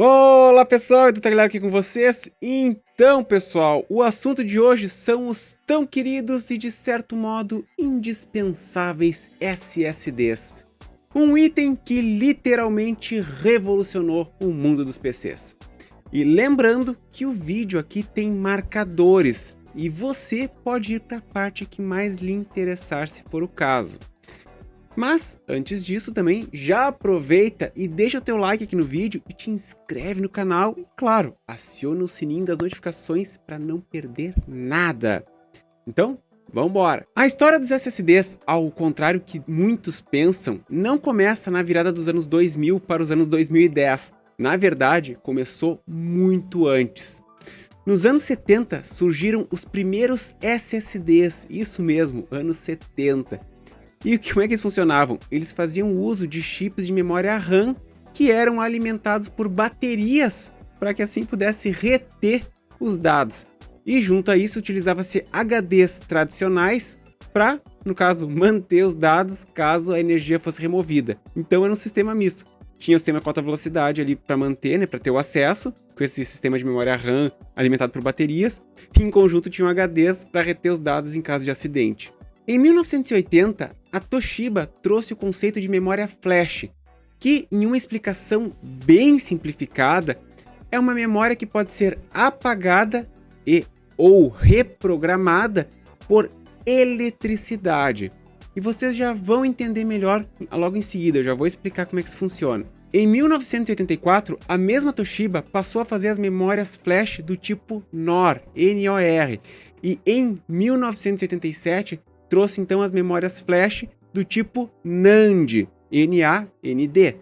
Olá pessoal, Edu Tagliaro aqui com vocês. Então pessoal, o assunto de hoje são os tão queridos e de certo modo indispensáveis SSDs. Um item que literalmente revolucionou o mundo dos PCs. E lembrando que o vídeo aqui tem marcadores e você pode ir para a parte que mais lhe interessar se for o caso. Mas, antes disso também, já aproveita e deixa o teu like aqui no vídeo e te inscreve no canal e, claro, aciona o sininho das notificações para não perder nada. Então, vambora! A história dos SSDs, ao contrário que muitos pensam, não começa na virada dos anos 2000 para os anos 2010. Na verdade, começou muito antes. Nos anos 70 surgiram os primeiros SSDs, isso mesmo, anos 70. E como é que eles funcionavam? Eles faziam uso de chips de memória RAM que eram alimentados por baterias para que assim pudesse reter os dados. E junto a isso utilizava-se HDs tradicionais para, no caso, manter os dados caso a energia fosse removida. Então era um sistema misto. Tinha o sistema com alta velocidade ali para manter, né, para ter o acesso, com esse sistema de memória RAM alimentado por baterias, e em conjunto tinham HDs para reter os dados em caso de acidente. Em 1980, a Toshiba trouxe o conceito de memória flash, que, em uma explicação bem simplificada, é uma memória que pode ser apagada ou reprogramada por eletricidade. E vocês já vão entender melhor logo em seguida, eu já vou explicar como é que isso funciona. Em 1984, a mesma Toshiba passou a fazer as memórias flash do tipo NOR, N-O-R, e em 1987 trouxe então as memórias flash do tipo NAND, N-A-N-D.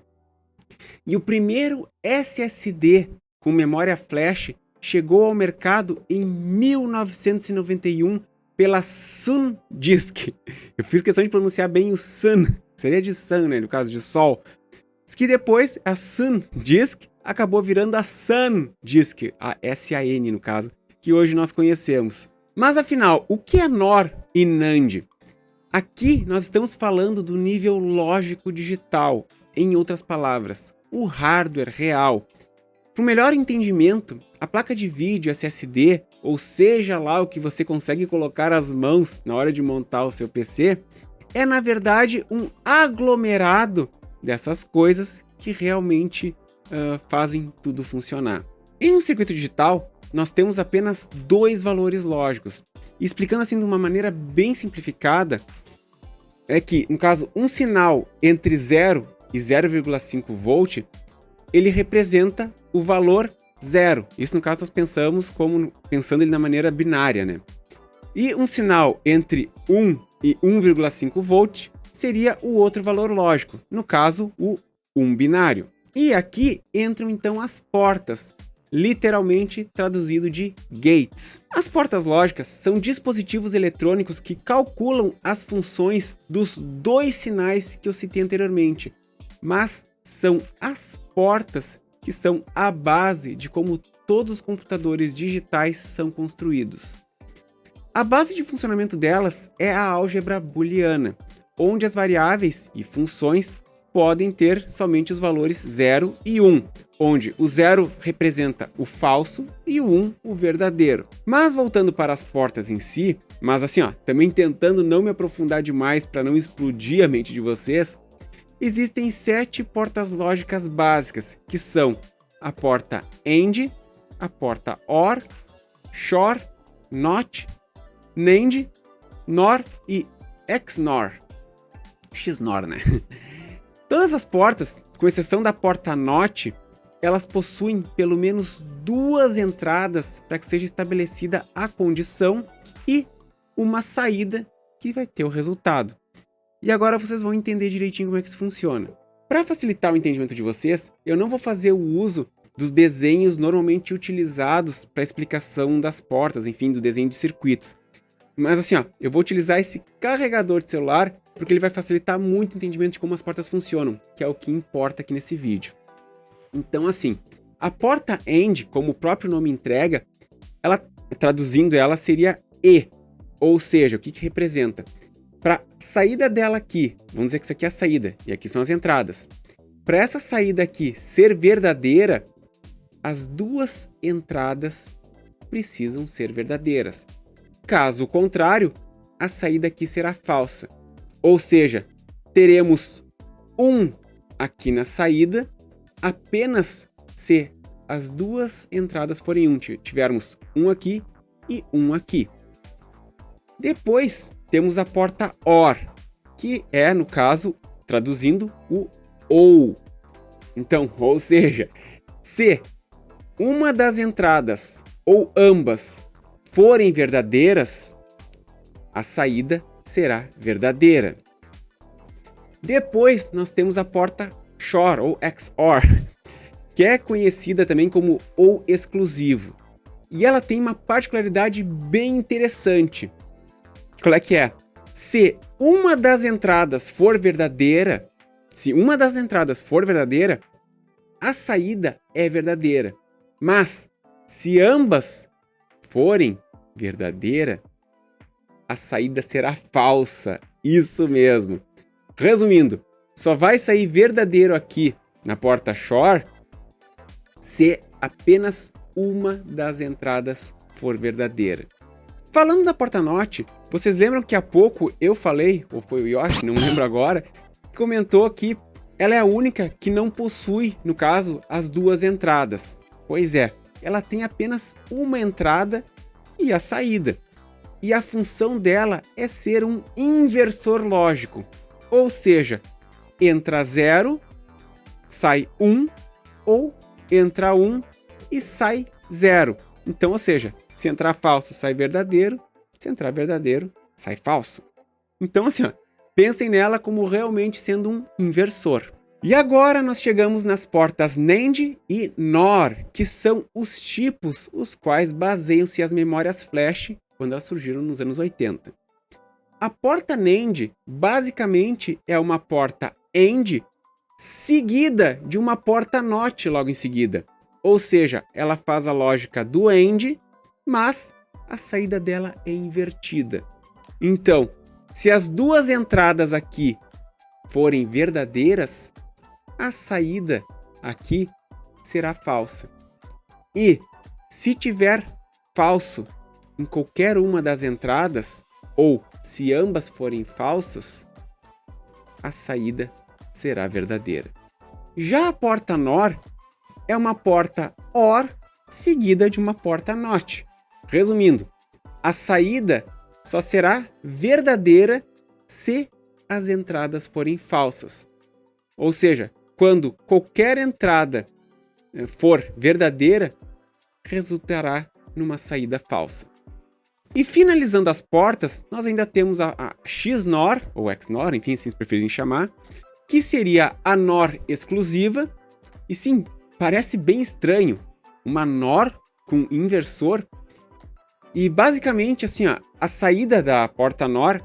E o primeiro SSD com memória flash chegou ao mercado em 1991 pela SanDisk. Eu fiz questão de pronunciar bem o Sun, seria de Sun, né, no caso de Sol. Que depois a SanDisk acabou virando a SanDisk, a S-A-N no caso, que hoje nós conhecemos. Mas afinal, o que é NOR e NAND? Aqui nós estamos falando do nível lógico digital, em outras palavras, o hardware real. Para um melhor entendimento, a placa de vídeo SSD, ou seja lá o que você consegue colocar as mãos na hora de montar o seu PC, é na verdade um aglomerado dessas coisas que realmente fazem tudo funcionar. Em um circuito digital, nós temos apenas dois valores lógicos. E explicando assim de uma maneira bem simplificada, é que, no caso, um sinal entre 0 e 0,5 volt, ele representa o valor 0. Isso, no caso, nós pensando ele na maneira binária, né? E um sinal entre 1 e 1,5 volt seria o outro valor lógico, no caso, o 1 binário. E aqui entram então as portas, literalmente traduzido de gates. As portas lógicas são dispositivos eletrônicos que calculam as funções dos dois sinais que eu citei anteriormente, mas são as portas que são a base de como todos os computadores digitais são construídos. A base de funcionamento delas é a álgebra booleana, onde as variáveis e funções podem ter somente os valores 0 e 1, onde o 0 representa o falso e o 1 o verdadeiro. Mas voltando para as portas em si, mas assim, também tentando não me aprofundar demais para não explodir a mente de vocês, existem 7 portas lógicas básicas, que são a porta AND, a porta OR, SHOR, NOT, NAND, NOR e XNOR. XNOR, né? Todas as portas, com exceção da porta NOT, elas possuem pelo menos duas entradas para que seja estabelecida a condição e uma saída que vai ter o resultado. E agora vocês vão entender direitinho como é que isso funciona. Para facilitar o entendimento de vocês, eu não vou fazer o uso dos desenhos normalmente utilizados para explicação das portas, enfim, do desenho de circuitos. Mas assim, eu vou utilizar esse carregador de celular porque ele vai facilitar muito o entendimento de como as portas funcionam, que é o que importa aqui nesse vídeo. Então assim, a porta AND, como o próprio nome entrega, traduzindo ela seria E, ou seja, o que representa? Para a saída dela aqui, vamos dizer que isso aqui é a saída, e aqui são as entradas. Para essa saída aqui ser verdadeira, as duas entradas precisam ser verdadeiras. Caso contrário, a saída aqui será falsa. Ou seja, teremos 1 aqui na saída apenas se as duas entradas forem 1. Tivermos 1 aqui e 1 aqui. Depois temos a porta OR, que é, no caso, traduzindo, o OU. Então, ou seja, se uma das entradas ou ambas forem verdadeiras, a saída será verdadeira. Depois nós temos a porta XOR ou XOR, que é conhecida também como OU exclusivo. E ela tem uma particularidade bem interessante. Qual é que é? Se uma das entradas for verdadeira, a saída é verdadeira. Mas se ambas forem verdadeira, a saída será falsa. Isso mesmo. Resumindo, só vai sair verdadeiro aqui na porta XOR se apenas uma das entradas for verdadeira. Falando da porta NOT, vocês lembram que há pouco eu falei, ou foi o Yoshi, não lembro agora, que comentou que ela é a única que não possui, no caso, as duas entradas. Pois é, ela tem apenas uma entrada e a saída. E a função dela é ser um inversor lógico. Ou seja, entra 0, sai 1, ou entra 1 e sai 0. Então, ou seja, se entrar falso, sai verdadeiro. Se entrar verdadeiro, sai falso. Então, assim, ó, pensem nela como realmente sendo um inversor. E agora nós chegamos nas portas NAND e NOR, que são os tipos os quais baseiam-se as memórias flash quando elas surgiram nos anos 80. A porta NAND basicamente é uma porta AND seguida de uma porta NOT logo em seguida. Ou seja, ela faz a lógica do AND, mas a saída dela é invertida. Então, se as duas entradas aqui forem verdadeiras, a saída aqui será falsa. E se tiver falso em qualquer uma das entradas, ou se ambas forem falsas, a saída será verdadeira. Já a porta NOR é uma porta OR seguida de uma porta NOT. Resumindo, a saída só será verdadeira se as entradas forem falsas. Ou seja, quando qualquer entrada for verdadeira, resultará numa saída falsa. E finalizando as portas, nós ainda temos a XNOR, ou XNOR, enfim, se vocês preferirem chamar, que seria a NOR exclusiva. E sim, parece bem estranho, uma NOR com inversor. E basicamente, assim, ó, a saída da porta NOR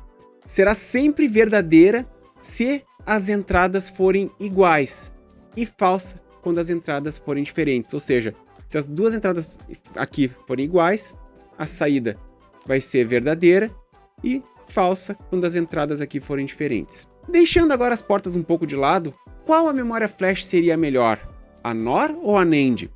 será sempre verdadeira se as entradas forem iguais, e falsa quando as entradas forem diferentes. Ou seja, se as duas entradas aqui forem iguais, a saída vai ser verdadeira e falsa quando as entradas aqui forem diferentes. Deixando agora as portas um pouco de lado, qual a memória flash seria melhor? A NOR ou a NAND?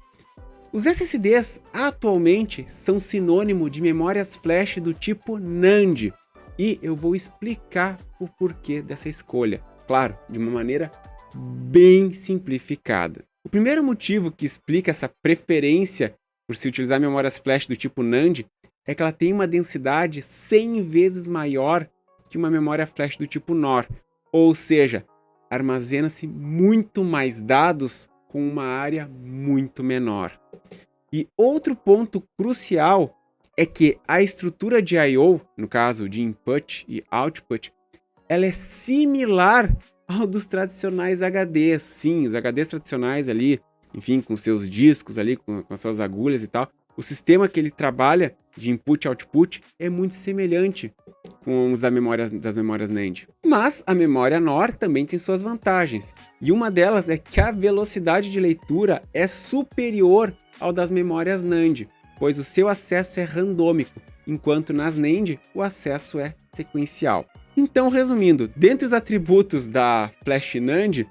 Os SSDs atualmente são sinônimo de memórias flash do tipo NAND, e eu vou explicar o porquê dessa escolha, claro, de uma maneira bem simplificada. O primeiro motivo que explica essa preferência por se utilizar memórias flash do tipo NAND é que ela tem uma densidade 100 vezes maior que uma memória flash do tipo NOR, ou seja, armazena-se muito mais dados com uma área muito menor. E outro ponto crucial é que a estrutura de I/O, no caso de input e output, ela é similar ao dos tradicionais HDs. Sim, os HDs tradicionais ali, enfim, com seus discos ali, com as suas agulhas e tal, o sistema que ele trabalha de input e output é muito semelhante com os das memórias NAND. Mas a memória NOR também tem suas vantagens, e uma delas é que a velocidade de leitura é superior ao das memórias NAND, pois o seu acesso é randômico, enquanto nas NAND o acesso é sequencial. Então, resumindo, dentre os atributos da Flash NAND,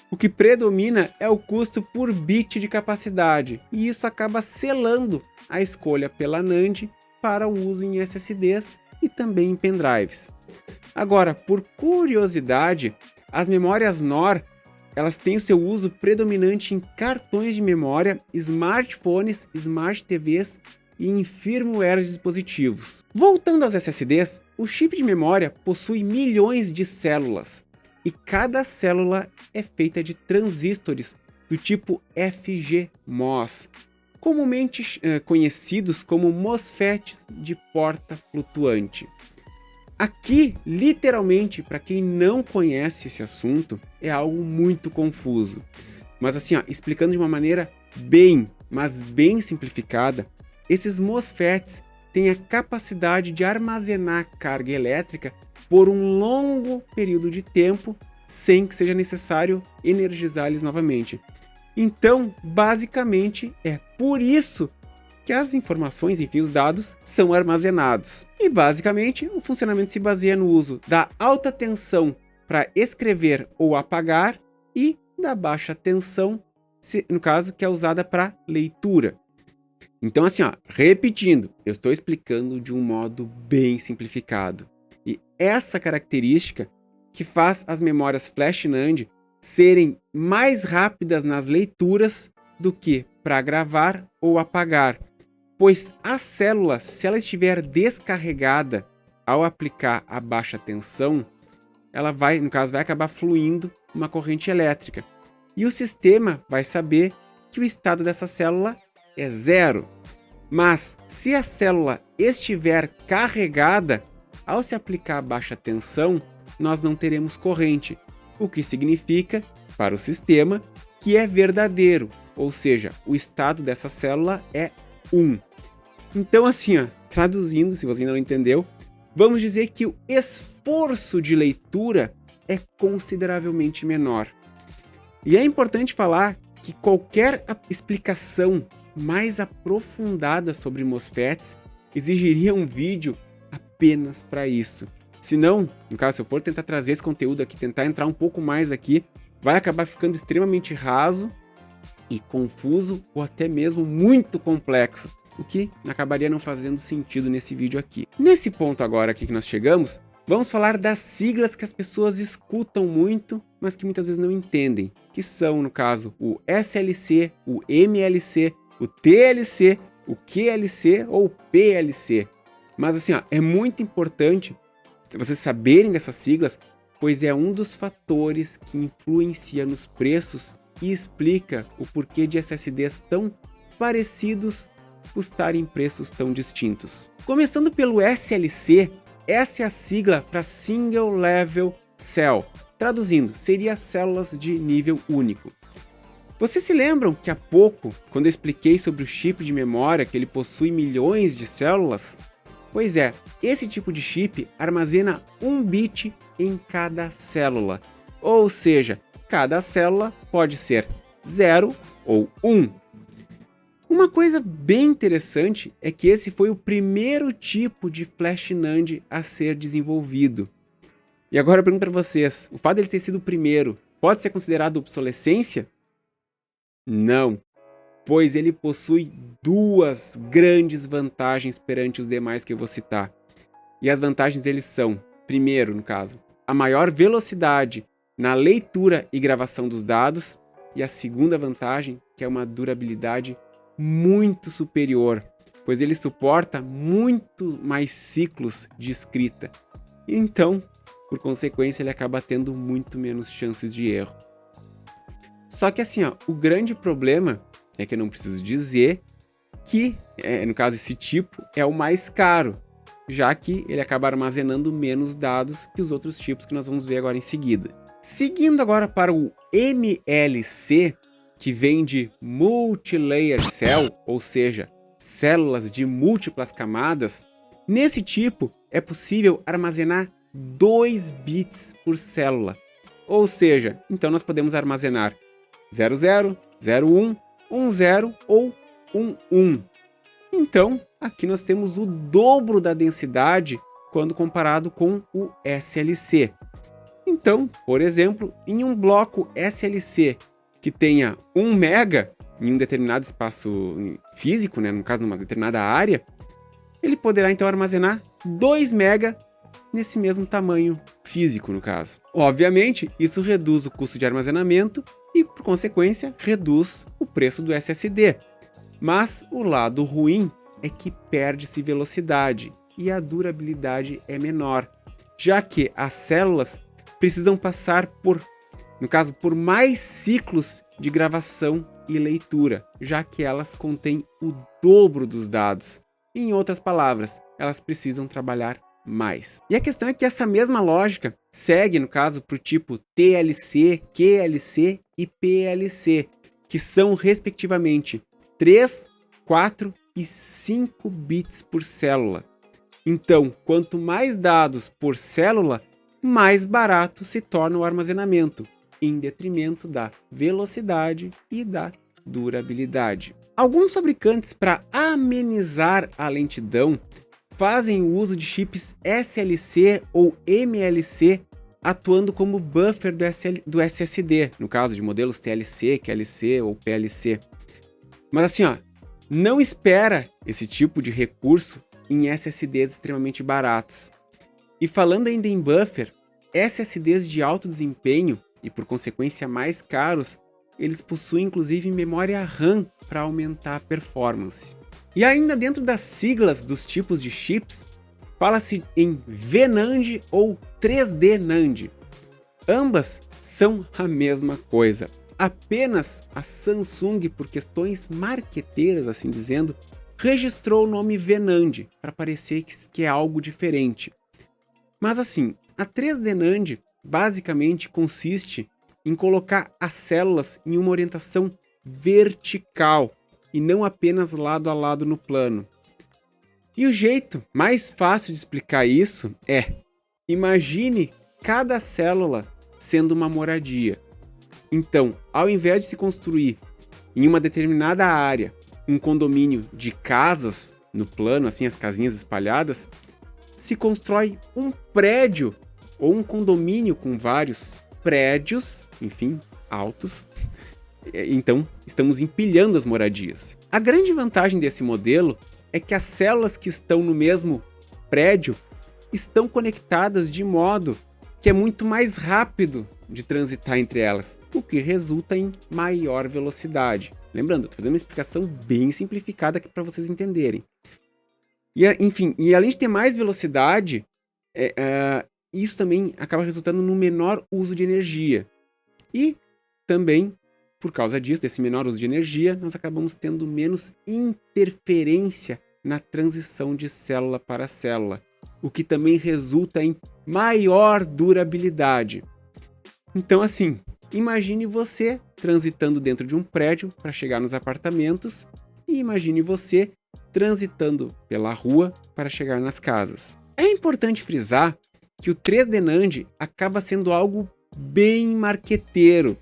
O que predomina é o custo por bit de capacidade, e isso acaba selando a escolha pela NAND para o uso em SSDs e também em pendrives. Agora, por curiosidade, as memórias NOR elas têm o seu uso predominante em cartões de memória, smartphones, smart TVs e em firmware de dispositivos. Voltando aos SSDs, o chip de memória possui milhões de células e cada célula é feita de transistores do tipo FGMOS, comumente conhecidos como MOSFETs de porta flutuante. Aqui, literalmente, para quem não conhece esse assunto, é algo muito confuso. Mas assim, explicando de uma maneira bem simplificada, esses MOSFETs têm a capacidade de armazenar carga elétrica por um longo período de tempo, sem que seja necessário energizá-los novamente. Então, basicamente, é por isso que as informações, enfim, os dados são armazenados. E basicamente o funcionamento se baseia no uso da alta tensão para escrever ou apagar e da baixa tensão, no caso, que é usada para leitura. Então assim, repetindo, eu estou explicando de um modo bem simplificado. E essa característica que faz as memórias Flash NAND serem mais rápidas nas leituras do que para gravar ou apagar. Pois a célula, se ela estiver descarregada ao aplicar a baixa tensão, ela vai, no caso, vai acabar fluindo uma corrente elétrica. E o sistema vai saber que o estado dessa célula é 0. Mas se a célula estiver carregada, ao se aplicar a baixa tensão, nós não teremos corrente, o que significa, para o sistema, que é verdadeiro, ou seja, o estado dessa célula é 1. Então assim, traduzindo, se você ainda não entendeu, vamos dizer que o esforço de leitura é consideravelmente menor. E é importante falar que qualquer explicação mais aprofundada sobre MOSFETs exigiria um vídeo apenas para isso. Se não, no caso, se eu for tentar trazer esse conteúdo aqui, tentar entrar um pouco mais aqui, vai acabar ficando extremamente raso e confuso ou até mesmo muito complexo, o que acabaria não fazendo sentido nesse vídeo aqui. Nesse ponto agora aqui que nós chegamos, vamos falar das siglas que as pessoas escutam muito, mas que muitas vezes não entendem, que são, no caso, o SLC, o MLC, o TLC, o QLC ou o PLC. Mas assim, é muito importante vocês saberem dessas siglas, pois é um dos fatores que influencia nos preços e explica o porquê de SSDs tão parecidos custarem preços tão distintos. Começando pelo SLC, essa é a sigla para Single Level Cell. Traduzindo, seria células de nível único. Vocês se lembram que há pouco, quando eu expliquei sobre o chip de memória, que ele possui milhões de células? Pois é, esse tipo de chip armazena 1 bit em cada célula. Ou seja, cada célula pode ser 0 ou 1. Uma coisa bem interessante é que esse foi o primeiro tipo de Flash NAND a ser desenvolvido. E agora eu pergunto para vocês, o fato dele ter sido o primeiro pode ser considerado obsolescência? Não, pois ele possui duas grandes vantagens perante os demais que eu vou citar. E as vantagens deles são, primeiro, no caso, a maior velocidade na leitura e gravação dos dados, e a segunda vantagem, que é uma durabilidade muito superior, pois ele suporta muito mais ciclos de escrita. Então, por consequência, ele acaba tendo muito menos chances de erro. Só que assim, o grande problema é que eu não preciso dizer que, no caso, esse tipo é o mais caro, já que ele acaba armazenando menos dados que os outros tipos que nós vamos ver agora em seguida. Seguindo agora para o MLC, que vem de Multilayer Cell, ou seja, células de múltiplas camadas, nesse tipo é possível armazenar 2 bits por célula. Ou seja, então nós podemos armazenar 00, 01, 10 ou 11. Então, aqui nós temos o dobro da densidade quando comparado com o SLC. Então, Então, por exemplo, em um bloco SLC que tenha 1 mega em um determinado espaço físico, né, no caso numa determinada área, ele poderá então armazenar 2 mega nesse mesmo tamanho físico, no caso. Obviamente, isso reduz o custo de armazenamento e, por consequência, reduz o preço do SSD. Mas o lado ruim é que perde-se velocidade e a durabilidade é menor, já que as células precisam passar por mais ciclos de gravação e leitura, já que elas contêm o dobro dos dados. Em outras palavras, elas precisam trabalhar mais. E a questão é que essa mesma lógica segue, no caso, para o tipo TLC, QLC e PLC, que são, respectivamente, 3, 4 e 5 bits por célula. Então, quanto mais dados por célula, mais barato se torna o armazenamento, em detrimento da velocidade e da durabilidade. Alguns fabricantes, para amenizar a lentidão, fazem o uso de chips SLC ou MLC, atuando como buffer do SSD, no caso de modelos TLC, QLC ou PLC. Mas assim, não espera esse tipo de recurso em SSDs extremamente baratos. E falando ainda em buffer, SSDs de alto desempenho e por consequência mais caros, eles possuem inclusive memória RAM para aumentar a performance. E ainda dentro das siglas dos tipos de chips, fala-se em VNAND ou 3D NAND. Ambas são a mesma coisa. Apenas a Samsung, por questões marqueteiras, assim dizendo, registrou o nome VNAND para parecer que é algo diferente. Mas assim, a 3D NAND basicamente consiste em colocar as células em uma orientação vertical e não apenas lado a lado no plano. E o jeito mais fácil de explicar isso é: imagine cada célula sendo uma moradia. Então, ao invés de se construir em uma determinada área um condomínio de casas no plano, assim as casinhas espalhadas, se constrói um prédio ou um condomínio com vários prédios, enfim, altos. Então, estamos empilhando as moradias. A grande vantagem desse modelo é que as células que estão no mesmo prédio estão conectadas de modo que é muito mais rápido de transitar entre elas, o que resulta em maior velocidade. Lembrando, eu estou fazendo uma explicação bem simplificada aqui para vocês entenderem. E, enfim, e além de ter mais velocidade, isso também acaba resultando no menor uso de energia. E também, por causa disso, desse menor uso de energia, nós acabamos tendo menos interferência na transição de célula para célula, o que também resulta em maior durabilidade. Então, assim, imagine você transitando dentro de um prédio para chegar nos apartamentos e imagine você transitando pela rua para chegar nas casas. É importante frisar que o 3D NAND acaba sendo algo bem marqueteiro,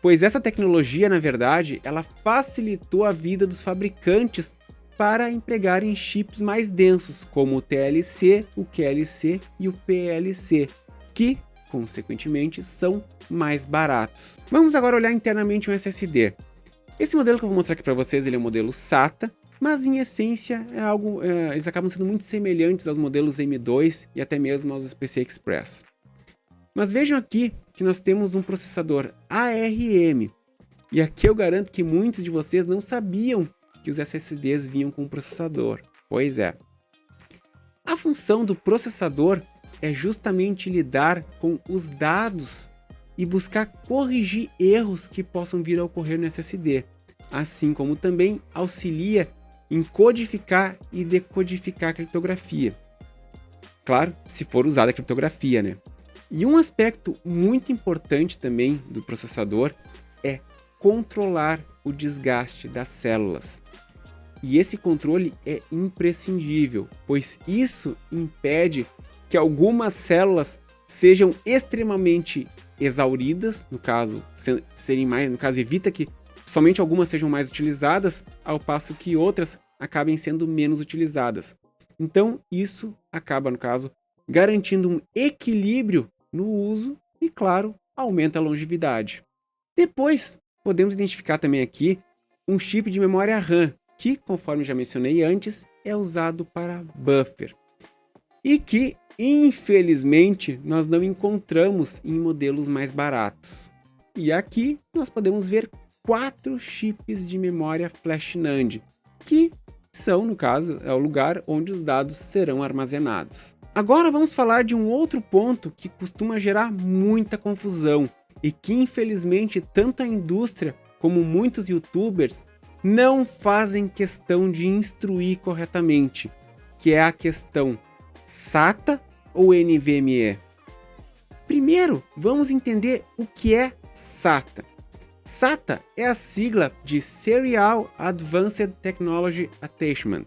pois essa tecnologia, na verdade, ela facilitou a vida dos fabricantes para empregarem chips mais densos, como o TLC, o QLC e o PLC, que, consequentemente, são mais baratos. Vamos agora olhar internamente um SSD. Esse modelo que eu vou mostrar aqui para vocês, ele é o modelo SATA, mas em essência eles acabam sendo muito semelhantes aos modelos M2 e até mesmo aos PCI Express. Mas vejam aqui que nós temos um processador ARM, e aqui eu garanto que muitos de vocês não sabiam que os SSDs vinham com um processador. Pois é. A função do processador é justamente lidar com os dados e buscar corrigir erros que possam vir a ocorrer no SSD, assim como também auxilia em codificar e decodificar a criptografia. Claro, se for usada a criptografia, né? E um aspecto muito importante também do processador é controlar o desgaste das células. E esse controle é imprescindível, pois isso impede que algumas células sejam extremamente exauridas, no caso evita que somente algumas sejam mais utilizadas, ao passo que outras acabem sendo menos utilizadas. Então, isso acaba, no caso, garantindo um equilíbrio no uso e, claro, aumenta a longevidade. Depois, podemos identificar também aqui um chip de memória RAM, que, conforme já mencionei antes, é usado para buffer. E que, infelizmente, nós não encontramos em modelos mais baratos. E aqui nós podemos ver 4 chips de memória Flash NAND, que são, no caso, é o lugar onde os dados serão armazenados. Agora vamos falar de um outro ponto que costuma gerar muita confusão e que, infelizmente, tanto a indústria como muitos youtubers não fazem questão de instruir corretamente, que é a questão SATA ou NVMe. Primeiro, vamos entender o que é SATA. SATA é a sigla de Serial Advanced Technology Attachment.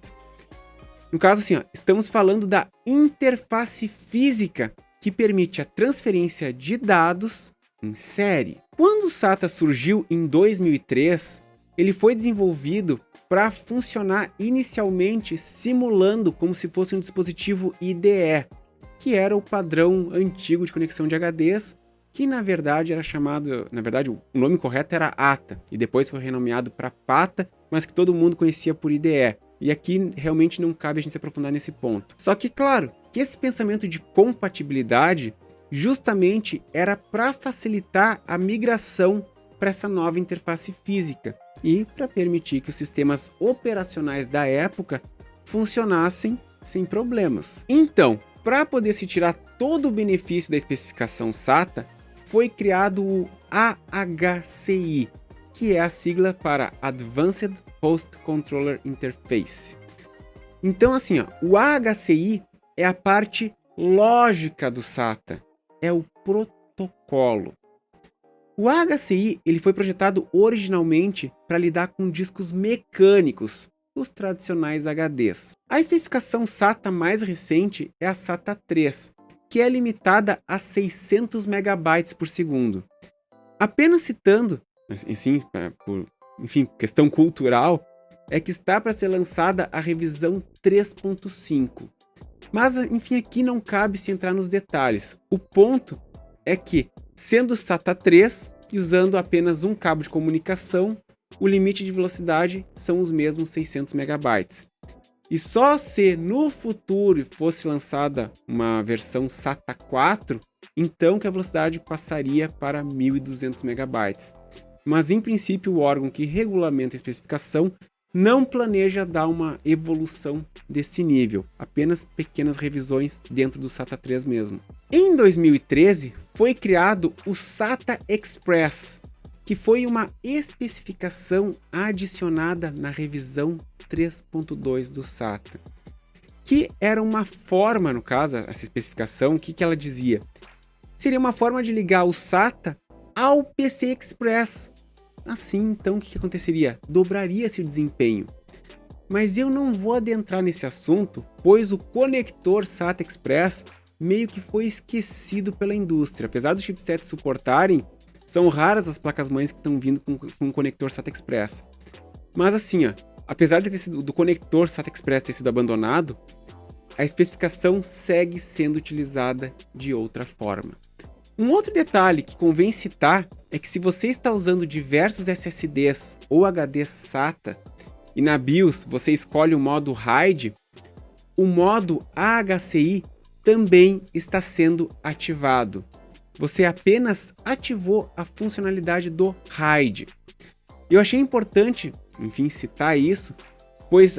No caso, assim, estamos falando da interface física que permite a transferência de dados em série. Quando o SATA surgiu em 2003, ele foi desenvolvido para funcionar inicialmente simulando como se fosse um dispositivo IDE, que era o padrão antigo de conexão de HDs, que na verdade era chamado, o nome correto era ATA, e depois foi renomeado para PATA, mas que todo mundo conhecia por IDE. E aqui realmente não cabe a gente se aprofundar nesse ponto. Só que, claro, que esse pensamento de compatibilidade justamente era para facilitar a migração para essa nova interface física e para permitir que os sistemas operacionais da época funcionassem sem problemas. Então, para poder se tirar todo o benefício da especificação SATA, foi criado o AHCI, que é a sigla para Advanced Host Controller Interface. Então, assim, o AHCI é a parte lógica do SATA, é o protocolo. O AHCI ele foi projetado originalmente para lidar com discos mecânicos, os tradicionais HDs. A especificação SATA mais recente é a SATA 3, que é limitada a 600 MB por segundo. Apenas citando, assim, por questão cultural, é que está para ser lançada a revisão 3.5. Mas, enfim, aqui não cabe se entrar nos detalhes. O ponto é que, sendo SATA 3 e usando apenas um cabo de comunicação, o limite de velocidade são os mesmos 600 MB. E só se no futuro fosse lançada uma versão SATA 4, então que a velocidade passaria para 1.200 MB. Mas em princípio o órgão que regulamenta a especificação não planeja dar uma evolução desse nível, apenas pequenas revisões dentro do SATA 3 mesmo. Em 2013 foi criado o SATA Express, que foi uma especificação adicionada na revisão 3.2 do SATA, que era uma forma, no caso, essa especificação, o que ela dizia? Seria uma forma de ligar o SATA ao PC Express. Assim, então, o que aconteceria? Dobraria-se o desempenho. Mas eu não vou adentrar nesse assunto, pois o conector SATA Express meio que foi esquecido pela indústria. Apesar dos chipsets suportarem, são raras as placas-mães que estão vindo com o conector SATA Express. Mas assim, apesar do conector SATA Express ter sido abandonado, a especificação segue sendo utilizada de outra forma. Um outro detalhe que convém citar é que se você está usando diversos SSDs ou HDs SATA e na BIOS você escolhe o modo RAID, o modo AHCI também está sendo ativado. Você apenas ativou a funcionalidade do RAID. Eu achei importante, enfim, citar isso, pois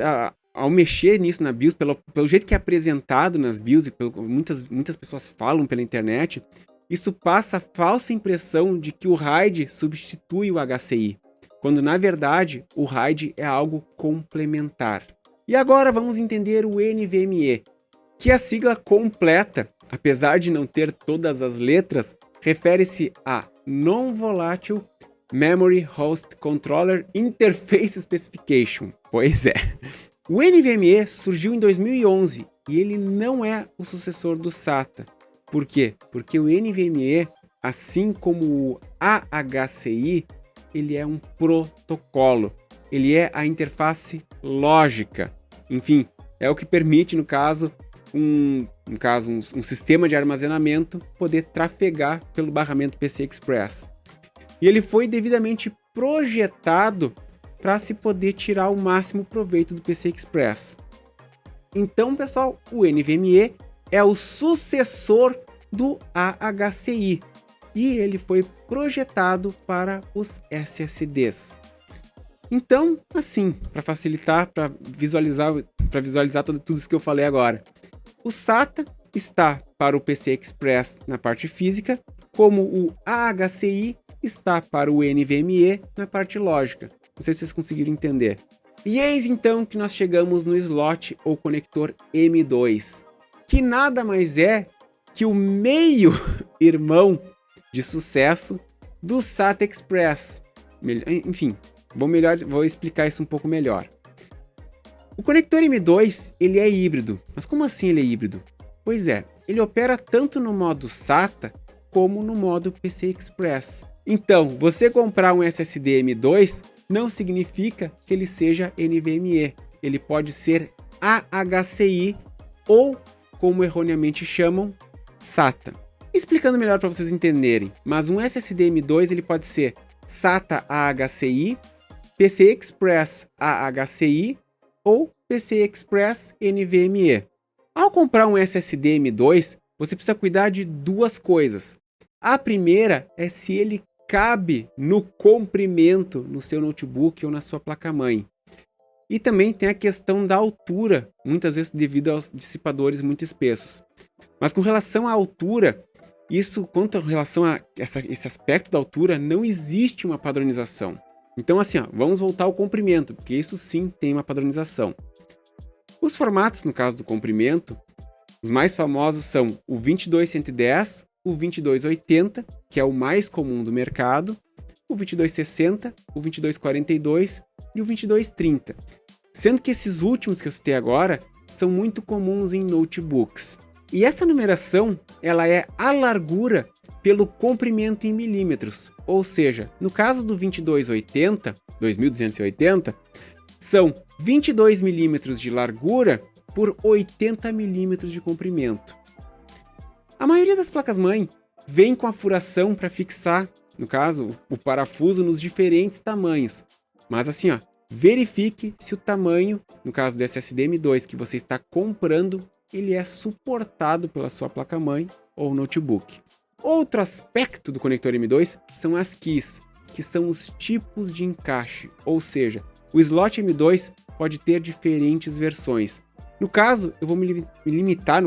ao mexer nisso na BIOS, pelo jeito que é apresentado nas BIOS e pelo que muitas pessoas falam pela internet, isso passa a falsa impressão de que o RAID substitui o HCI, quando na verdade o RAID é algo complementar. E agora vamos entender o NVMe, que a sigla completa, apesar de não ter todas as letras, refere-se a Non-Volatile Memory Host Controller Interface Specification. Pois é. O NVMe surgiu em 2011 e ele não é o sucessor do SATA. Por quê? Porque o NVMe, assim como o AHCI, ele é um protocolo. Ele é a interface lógica. Enfim, é o que permite, no caso, no caso, um sistema de armazenamento, poder trafegar pelo barramento PCI Express. E ele foi devidamente projetado para se poder tirar o máximo proveito do PCI Express. Então, pessoal, o NVMe é o sucessor do AHCI e ele foi projetado para os SSDs. Então, assim, para facilitar, para visualizar tudo isso que eu falei agora, o SATA está para o PCI Express na parte física, como o AHCI está para o NVMe na parte lógica. Não sei se vocês conseguiram entender. E eis então que nós chegamos no slot ou conector M2, que nada mais é que o meio-irmão de sucesso do SATA Express. Enfim, vou explicar isso um pouco melhor. O conector M2 ele é híbrido, mas como assim ele é híbrido? Pois é, ele opera tanto no modo SATA como no modo PCI Express. Então, você comprar um SSD M2 não significa que ele seja NVMe, ele pode ser AHCI ou, como erroneamente chamam, SATA. Explicando melhor para vocês entenderem, mas um SSD M2 ele pode ser SATA AHCI, PCI Express AHCI ou PCI Express NVMe. Ao comprar um SSD M2, você precisa cuidar de duas coisas. A primeira é se ele cabe no comprimento no seu notebook ou na sua placa-mãe. E também tem a questão da altura, muitas vezes devido aos dissipadores muito espessos. Mas com relação à altura, quanto a relação a esse aspecto da altura, não existe uma padronização. Então assim, vamos voltar ao comprimento, porque isso sim tem uma padronização. Os formatos, no caso do comprimento, os mais famosos são o 2210, o 2280, que é o mais comum do mercado, o 2260, o 2242 e o 2230. Sendo que esses últimos que eu citei agora são muito comuns em notebooks. E essa numeração ela é a largura pelo comprimento em milímetros. Ou seja, no caso do 2280, 2280, são 22 milímetros de largura por 80 milímetros de comprimento. A maioria das placas-mãe vem com a furação para fixar, no caso, o parafuso nos diferentes tamanhos. Mas assim, verifique se o tamanho, no caso do SSD M2 que você está comprando, ele é suportado pela sua placa-mãe ou notebook. Outro aspecto do conector M2 são as keys, que são os tipos de encaixe, ou seja, o slot M2 pode ter diferentes versões. No caso, eu vou me limitar,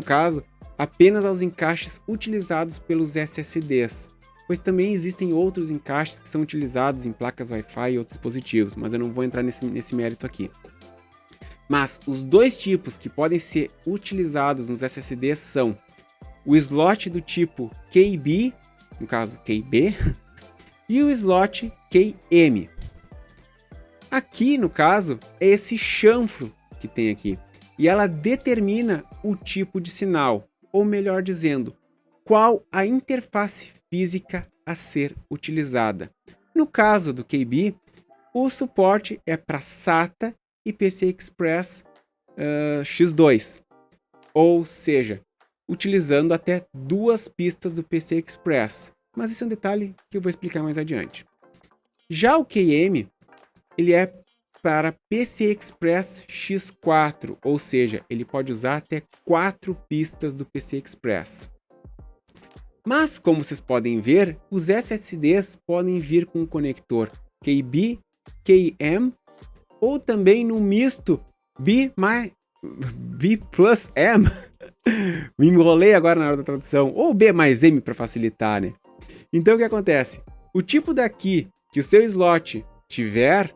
apenas aos encaixes utilizados pelos SSDs, pois também existem outros encaixes que são utilizados em placas Wi-Fi e outros dispositivos, mas eu não vou entrar nesse mérito aqui. Mas os dois tipos que podem ser utilizados nos SSDs são o slot do tipo KB, no caso KB, e o slot KM. Aqui, no caso, é esse chanfro que tem aqui, e ela determina o tipo de sinal, ou melhor dizendo, qual a interface física a ser utilizada. No caso do KB, o suporte é para SATA e PCI Express X2, ou seja, utilizando até 2 pistas do PCI Express, mas esse é um detalhe que eu vou explicar mais adiante. Já o KM, ele é para PCI Express X4, ou seja, ele pode usar até 4 pistas do PCI Express. Mas, como vocês podem ver, os SSDs podem vir com um conector KB, KM, ou também no misto B plus M. Me enrolei agora na hora da tradução, ou B mais M para facilitar, né? Então o que acontece? O tipo daqui que o seu slot tiver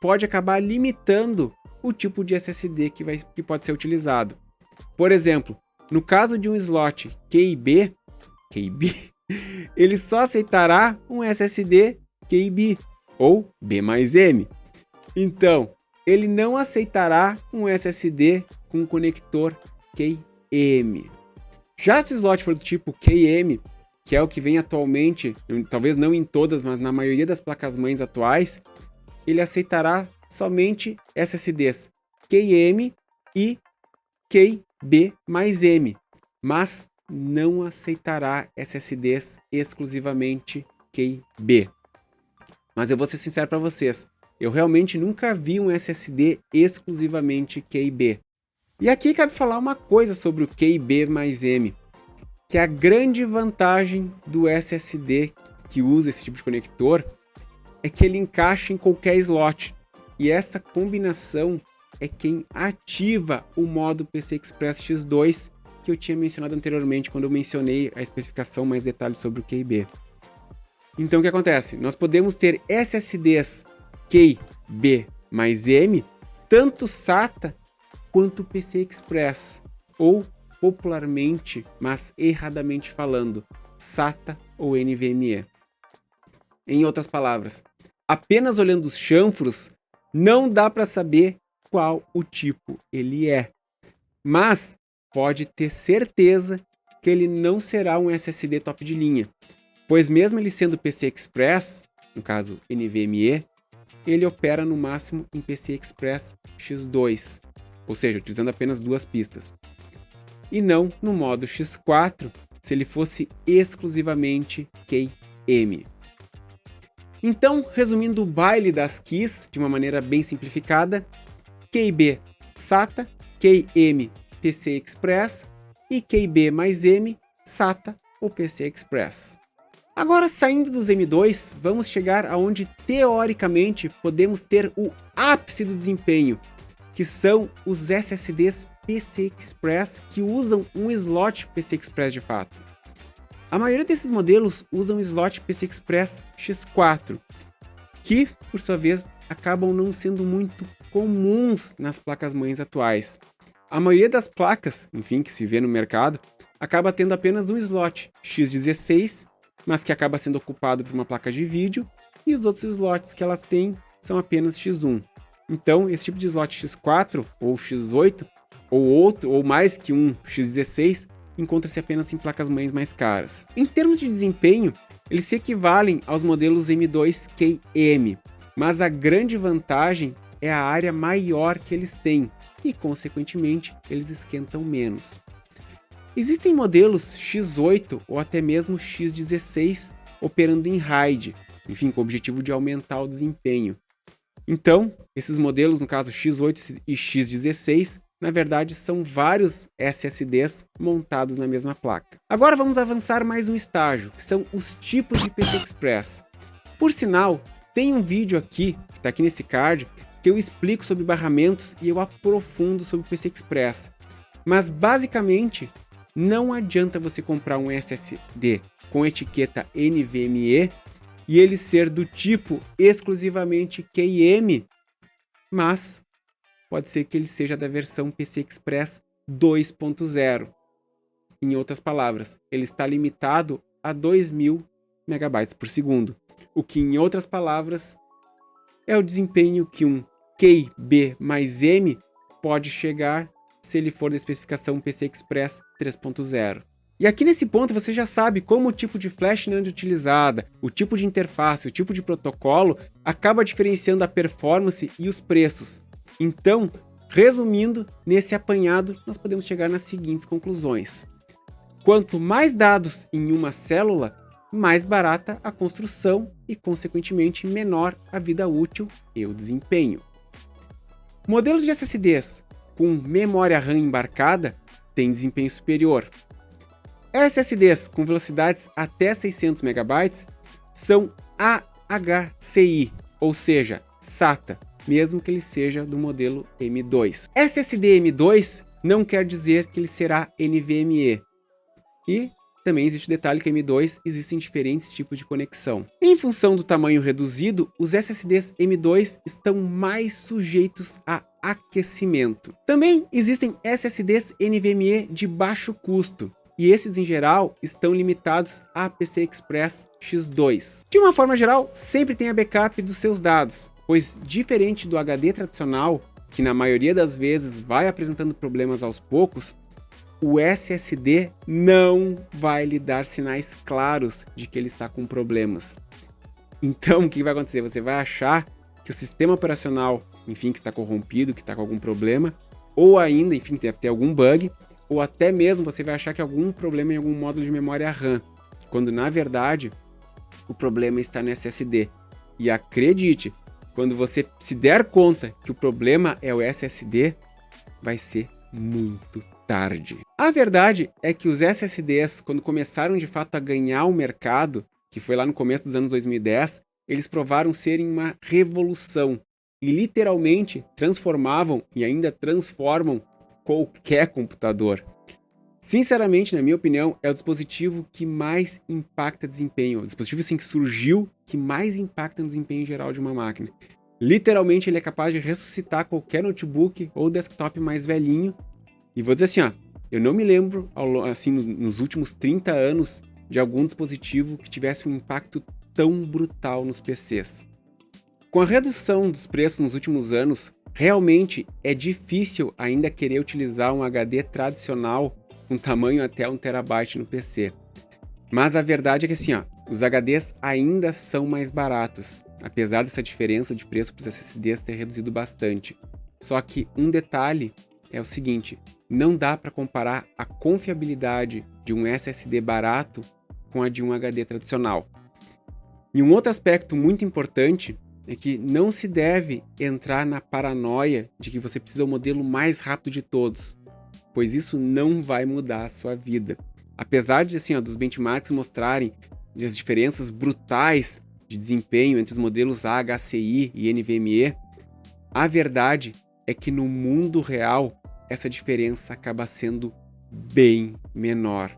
pode acabar limitando o tipo de SSD que pode ser utilizado. Por exemplo, no caso de um slot KB, ele só aceitará um SSD KB ou B mais M. Então, ele não aceitará um SSD com conector KM. Já se o slot for do tipo KM, que é o que vem atualmente, talvez não em todas, mas na maioria das placas-mães atuais, ele aceitará somente SSDs KM e B mais M, mas não aceitará SSDs exclusivamente QB. Mas eu vou ser sincero para vocês, eu realmente nunca vi um SSD exclusivamente QB. E aqui cabe falar uma coisa sobre o QB mais M, que a grande vantagem do SSD que usa esse tipo de conector é que ele encaixa em qualquer slot. E essa combinação é quem ativa o modo PCI Express X2 que eu tinha mencionado anteriormente quando eu mencionei a especificação mais detalhes sobre o QB. Então o que acontece? Nós podemos ter SSDs QB mais M, tanto SATA quanto PCI Express, ou popularmente, mas erradamente falando, SATA ou NVMe. Em outras palavras, apenas olhando os chanfros, não dá para saber qual o tipo ele é. Mas pode ter certeza que ele não será um SSD top de linha, pois mesmo ele sendo PCI Express, no caso NVMe, ele opera no máximo em PCI Express X2, ou seja, utilizando apenas 2 pistas. E não no modo X4, se ele fosse exclusivamente QM. Então, resumindo o baile das keys de uma maneira bem simplificada, QB SATA, QM PCI Express e QB mais M SATA ou PCI Express. Agora, saindo dos M2, vamos chegar aonde teoricamente podemos ter o ápice do desempenho, que são os SSDs PCI Express que usam um slot PCI Express de fato. A maioria desses modelos usam slot PCI Express X4, que, por sua vez, acabam não sendo muito comuns nas placas-mães atuais. A maioria das placas, enfim, que se vê no mercado, acaba tendo apenas um slot X16, mas que acaba sendo ocupado por uma placa de vídeo, e os outros slots que elas têm são apenas X1. Então, esse tipo de slot X4 ou X8, ou mais que um X16, encontra-se apenas em placas-mães mais caras. Em termos de desempenho, eles se equivalem aos modelos M2 QM, mas a grande vantagem é a área maior que eles têm e, consequentemente, eles esquentam menos. Existem modelos X8 ou até mesmo X16 operando em RAID, enfim, com o objetivo de aumentar o desempenho. Então, esses modelos, no caso X8 e X16, na verdade são vários SSDs montados na mesma placa. Agora vamos avançar mais um estágio, que são os tipos de PCI Express. Por sinal, tem um vídeo aqui, que está aqui nesse card, que eu explico sobre barramentos e eu aprofundo sobre o PCI Express. Mas basicamente, não adianta você comprar um SSD com etiqueta NVMe e ele ser do tipo exclusivamente QM, mas pode ser que ele seja da versão PCI Express 2.0. Em outras palavras, ele está limitado a 2000 MB por segundo, o que em outras palavras é o desempenho que um QB mais M pode chegar se ele for da especificação PCI Express 3.0. E aqui nesse ponto você já sabe como o tipo de flash NAND utilizada, o tipo de interface, o tipo de protocolo acaba diferenciando a performance e os preços. Então, resumindo, nesse apanhado nós podemos chegar nas seguintes conclusões. Quanto mais dados em uma célula, mais barata a construção e, consequentemente, menor a vida útil e o desempenho. Modelos de SSDs com memória RAM embarcada têm desempenho superior. SSDs com velocidades até 600 MB são AHCI, ou seja, SATA, mesmo que ele seja do modelo M2. SSD M2 não quer dizer que ele será NVMe. E também existe o detalhe que M2 existem diferentes tipos de conexão. Em função do tamanho reduzido, os SSDs M2 estão mais sujeitos a aquecimento. Também existem SSDs NVMe de baixo custo, e esses em geral estão limitados a PCI Express X2. De uma forma geral, sempre tenha backup dos seus dados, pois diferente do HD tradicional, que na maioria das vezes vai apresentando problemas aos poucos, o SSD não vai lhe dar sinais claros de que ele está com problemas. Então, o que vai acontecer? Você vai achar que o sistema operacional, enfim, que está corrompido, que está com algum problema, ou ainda, enfim, deve ter algum bug, ou até mesmo você vai achar que algum problema em algum módulo de memória RAM, quando na verdade o problema está no SSD. E acredite, quando você se der conta que o problema é o SSD, vai ser muito tarde. A verdade é que os SSDs, quando começaram de fato a ganhar o mercado, que foi lá no começo dos anos 2010, eles provaram serem uma revolução e literalmente transformavam e ainda transformam qualquer computador. Sinceramente, na minha opinião, é o dispositivo que mais impacta desempenho. O dispositivo assim, que surgiu que mais impacta no desempenho geral de uma máquina. Literalmente, ele é capaz de ressuscitar qualquer notebook ou desktop mais velhinho. E vou dizer assim, ó, eu não me lembro, assim, nos últimos 30 anos, de algum dispositivo que tivesse um impacto tão brutal nos PCs. Com a redução dos preços nos últimos anos, realmente é difícil ainda querer utilizar um HD tradicional com tamanho até 1 TB no PC. Mas a verdade é que assim, ó, os HDs ainda são mais baratos, apesar dessa diferença de preço para os SSDs ter reduzido bastante. Só que um detalhe é o seguinte, não dá para comparar a confiabilidade de um SSD barato com a de um HD tradicional. E um outro aspecto muito importante é que não se deve entrar na paranoia de que você precisa do modelo mais rápido de todos, pois isso não vai mudar a sua vida. Apesar de, assim, ó, dos benchmarks mostrarem as diferenças brutais de desempenho entre os modelos HCI e NVMe, a verdade é que no mundo real essa diferença acaba sendo bem menor.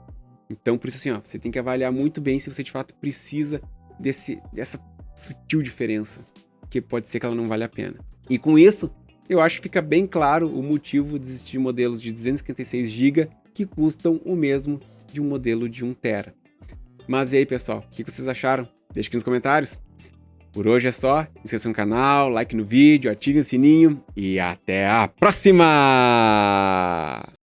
Então, por isso assim, ó, você tem que avaliar muito bem se você de fato precisa dessa sutil diferença, que pode ser que ela não vale a pena. E com isso, eu acho que fica bem claro o motivo de existir modelos de 256 GB que custam o mesmo de um modelo de 1 TB. Mas e aí, pessoal, o que vocês acharam? Deixe aqui nos comentários. Por hoje é só, inscreva-se no canal, like no vídeo, ative o sininho e até a próxima!